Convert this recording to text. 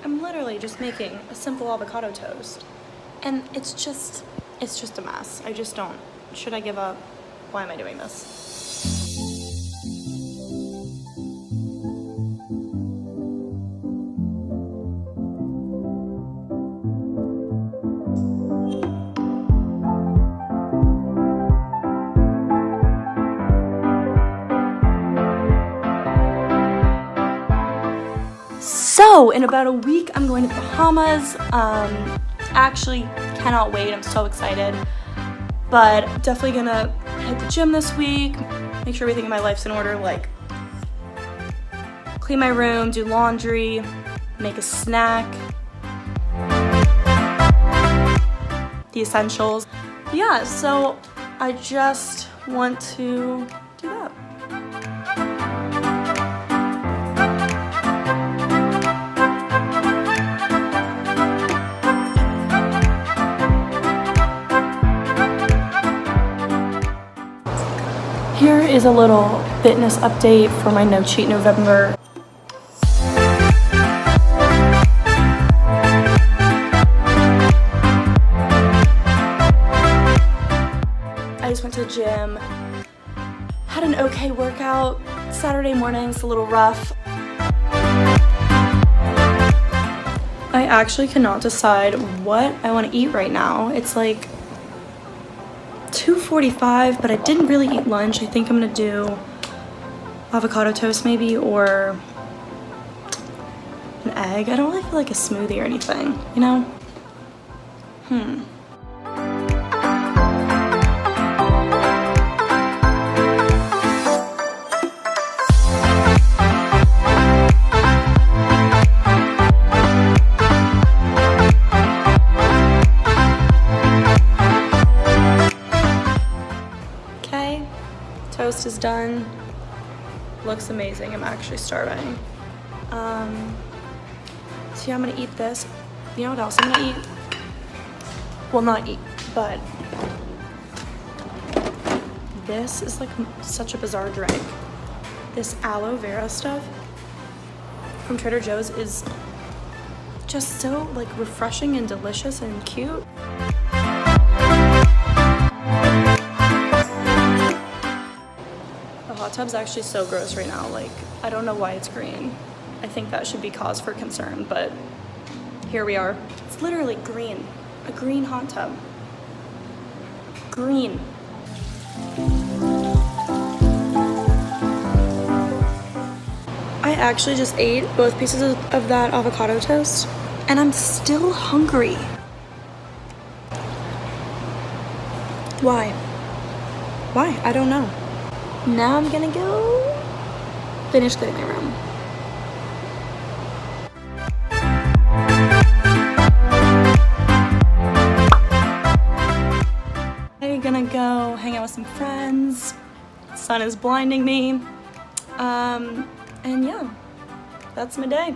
I'm literally just making a simple avocado toast. And it's just a mess. I just don't. Should I give up? Why am I doing this? So in about a week, I'm going to the Bahamas. Actually cannot wait. I'm so excited. But definitely gonna hit the gym this week. Make sure everything in my life's in order. Like clean my room, do laundry, make a snack. The essentials. Yeah, so I just want to do that. Here is a little fitness update for my No Cheat November. I just went to the gym, had an okay workout. Saturday morning's a little rough. I actually cannot decide what I want to eat right now. It's like 2:45, but I didn't really eat lunch. I think I'm gonna do avocado toast maybe, or an egg. I don't really feel like a smoothie or anything, you know? Toast is done. Looks amazing. I'm actually starving. So yeah, I'm gonna eat this. You know what else I'm gonna eat? Well, not eat, but this is like such a bizarre drink. This aloe vera stuff from Trader Joe's is just so like refreshing and delicious and cute. The hot tub's actually so gross right now. Like, I don't know why it's green. I think that should be cause for concern, but here we are. It's literally green. A green hot tub. Green. I actually just ate both pieces of that avocado toast, and I'm still hungry. Why? Why? I don't know. Now I'm gonna go finish cleaning my room. I'm gonna go hang out with some friends. The sun is blinding me. And yeah, that's my day.